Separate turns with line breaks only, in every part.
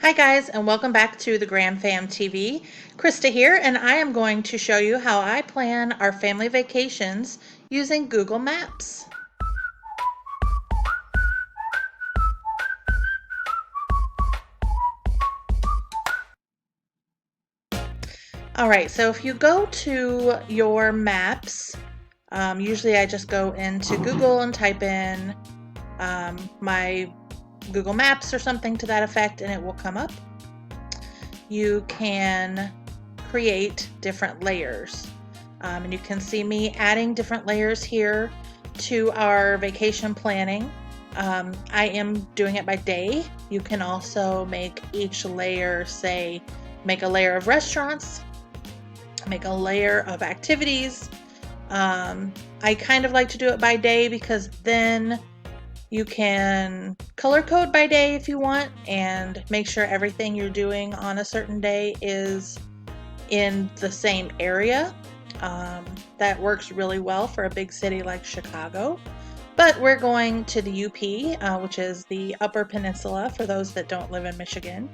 Hi guys, and welcome back to the Grand Fam TV. Krista here, and I am going to show you how I plan our family vacations using Google Maps. All right, so if you go to your maps, usually I just go into Google and type in my Google Maps or something to that effect, and it will come up. You can create different layers. And you can see me adding different layers here to our vacation planning. I am doing it by day. You can also make each layer, say, make a layer of restaurants, make a layer of activities. I kind of like to do it by day because then you can color code by day if you want and make sure everything you're doing on a certain day is in the same area. That works really well for a big city like Chicago. But we're going to the UP, which is the Upper Peninsula for those that don't live in Michigan.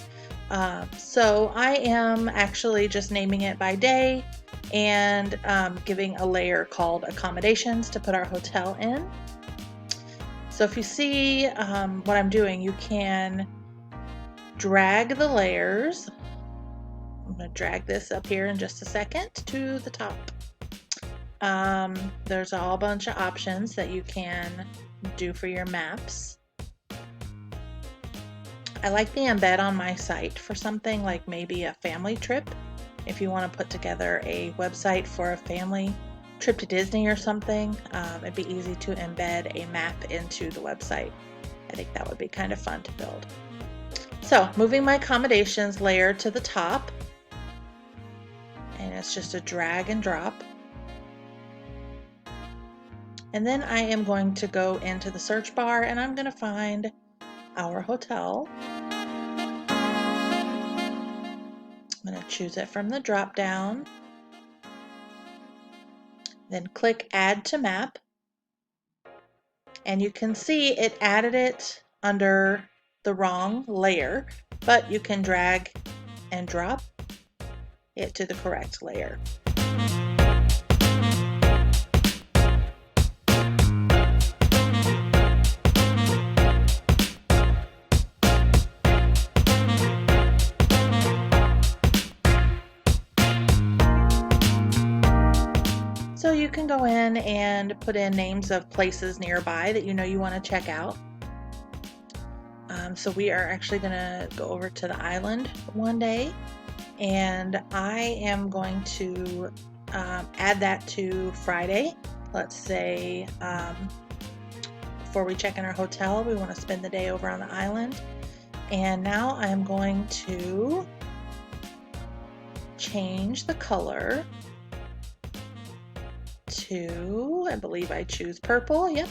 So I am actually just naming it by day and giving a layer called accommodations to put our hotel in. So if you see what I'm doing, you can drag the layers. I'm going to drag this up here in just a second to the top. There's a whole bunch of options that you can do for your maps. I like the embed on my site for something like maybe a family trip. If you want to put together a website for a family trip to Disney or something, it'd be easy to embed a map into the website. I think that would be kind of fun to build. So moving my accommodations layer to the top, and it's just a drag and drop. And then I am going to go into the search bar and I'm going to find our hotel. I'm going to choose it from the drop down. Then click Add to Map. And you can see it added it under the wrong layer, but you can drag and drop it to the correct layer. So you can go in and put in names of places nearby that you know you want to check out. So we are actually going to go over to the island one day, and I am going to add that to Friday. Let's say before we check in our hotel, we want to spend the day over on the island. And now I'm going to change the color to, I believe I choose purple, yep.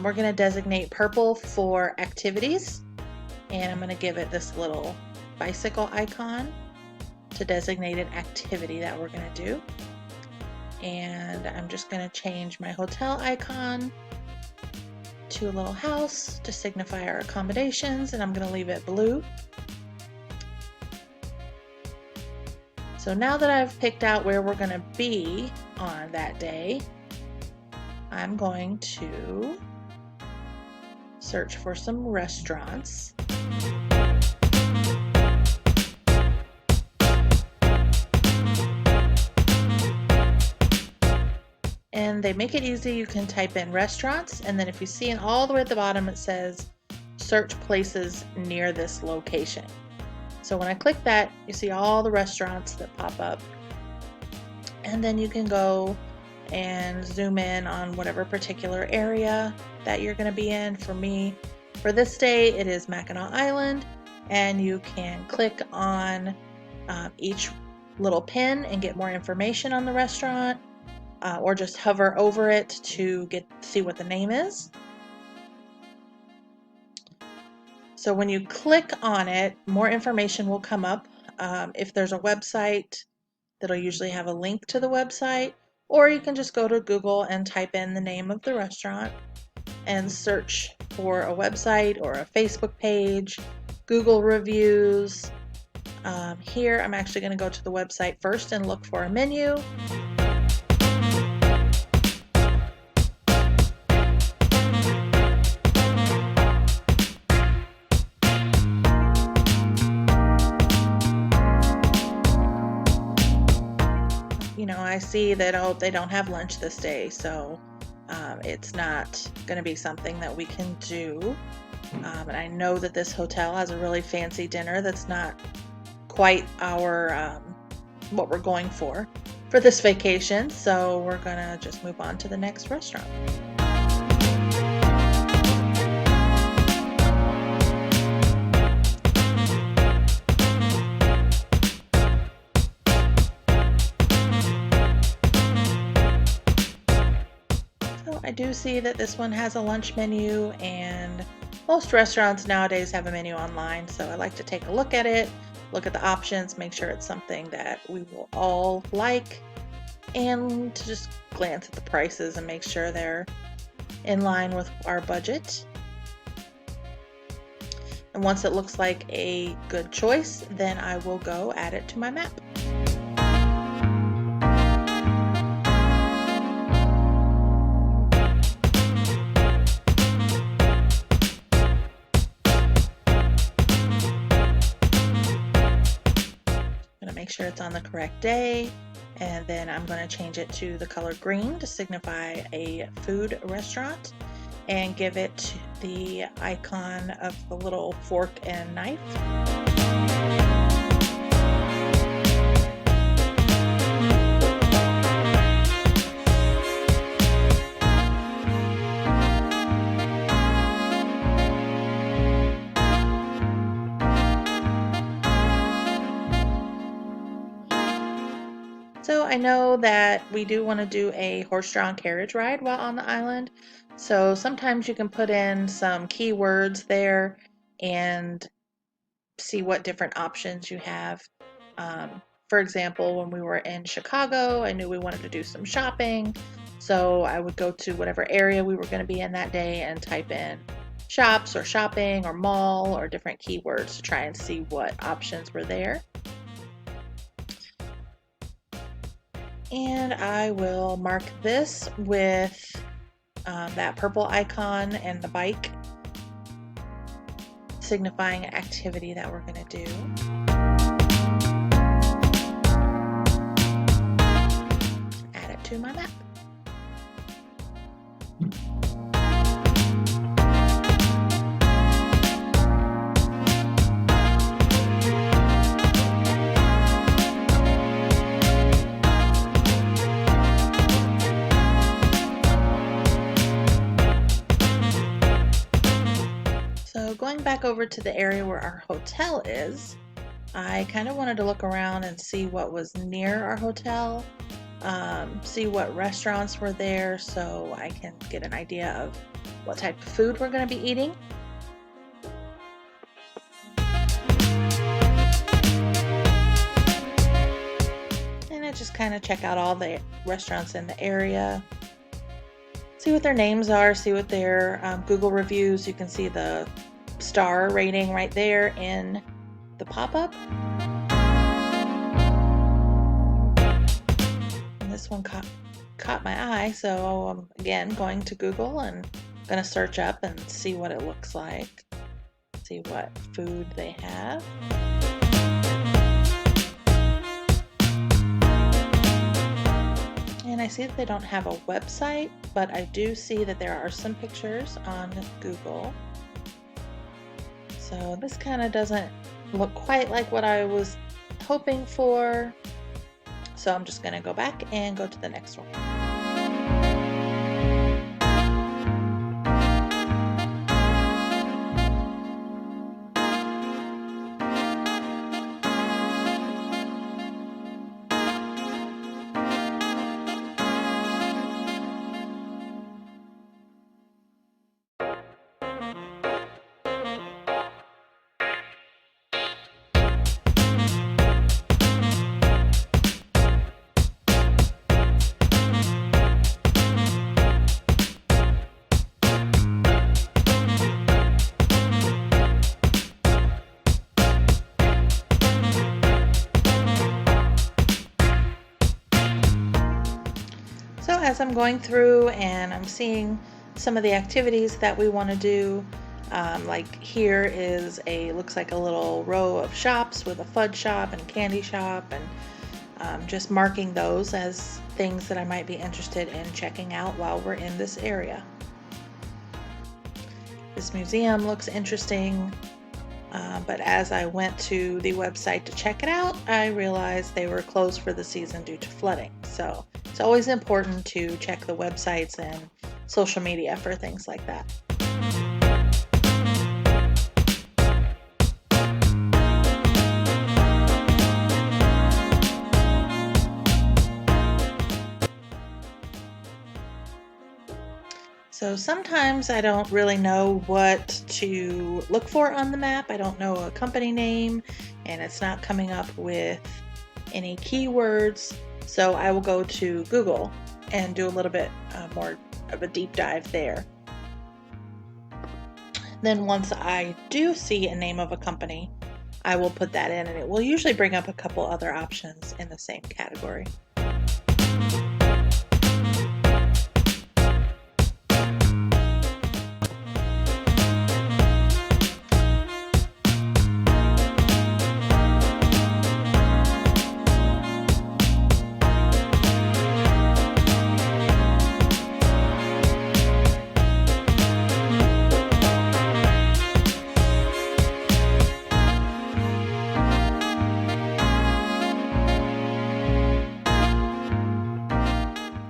We're going to designate purple for activities, and I'm going to give it this little bicycle icon to designate an activity that we're going to do. And I'm just going to change my hotel icon to a little house to signify our accommodations, and I'm going to leave it blue. So now that I've picked out where we're going to be on that day, I'm going to search for some restaurants. And they make it easy. You can type in restaurants, and then if you see in all the way at the bottom it says search places near this location. So when I click that, you see all the restaurants that pop up, and then you can go and zoom in on whatever particular area that you're going to be in. For me, for this day, it is Mackinac Island, and you can click on each little pin and get more information on the restaurant, or just hover over it to see what the name is. So when you click on it, more information will come up. If there's a website, that'll usually have a link to the website, or you can just go to Google and type in the name of the restaurant and search for a website or a Facebook page, Google reviews. Here, I'm actually going to go to the website first and look for a menu. You know, I see that, oh, they don't have lunch this day, so it's not going to be something that we can do. And I know that this hotel has a really fancy dinner that's not quite our what we're going for this vacation, so we're gonna just move on to the next restaurant. So I do see that this one has a lunch menu, and most restaurants nowadays have a menu online, so I like to take a look at it, look at the options, make sure it's something that we will all like, and to just glance at the prices and make sure they're in line with our budget. And once it looks like a good choice, then I will go add it to my map. Make sure it's on the correct day, and then I'm going to change it to the color green to signify a food restaurant, and give it the icon of the little fork and knife. So I know that we do want to do a horse-drawn carriage ride while on the island. So sometimes you can put in some keywords there and see what different options you have. For example, when we were in Chicago, I knew we wanted to do some shopping. So I would go to whatever area we were going to be in that day and type in shops or shopping or mall or different keywords to try and see what options were there. And I will mark this with that purple icon and the bike, signifying an activity that we're going to do. Add it to my map. So going back over to the area where our hotel is, I kind of wanted to look around and see what was near our hotel, see what restaurants were there so I can get an idea of what type of food we're going to be eating. And I just kind of check out all the restaurants in the area, see what their names are, see what their Google reviews. You can see the star rating right there in the pop-up. And this one caught my eye, so I'm again going to Google and going to search up and see what it looks like, see what food they have. And I see that they don't have a website, but I do see that there are some pictures on Google. So this kind of doesn't look quite like what I was hoping for. So I'm just going to go back and go to the next one. as I'm going through and I'm seeing some of the activities that we want to do, like here is looks like a little row of shops with a fudge shop and candy shop, and just marking those as things that I might be interested in checking out while we're in this area. This museum looks interesting, but as I went to the website to check it out, I realized they were closed for the season due to flooding. So it's always important to check the websites and social media for things like that. So sometimes I don't really know what to look for on the map. I don't know a company name and it's not coming up with any keywords. So I will go to Google and do a little bit more of a deep dive there. Then once I do see a name of a company, I will put that in and it will usually bring up a couple other options in the same category.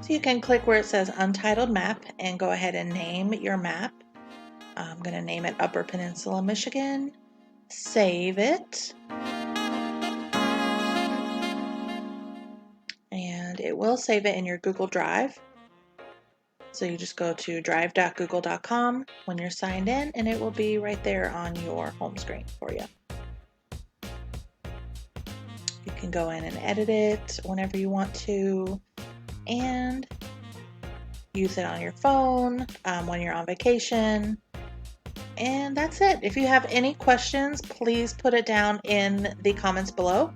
You can click where it says Untitled Map and go ahead and name your map. I'm going to name it Upper Peninsula, Michigan. Save it. And it will save it in your Google Drive. So you just go to drive.google.com when you're signed in and it will be right there on your home screen for you. You can go in and edit it whenever you want to, and use it on your phone when you're on vacation. And that's it. If you have any questions, please put it down in the comments below.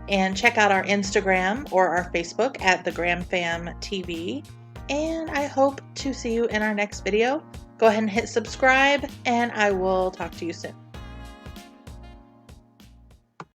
And check out our Instagram or our Facebook at the Graham Fam TV. And I hope to see you in our next video. Go ahead and hit subscribe, and I will talk to you soon.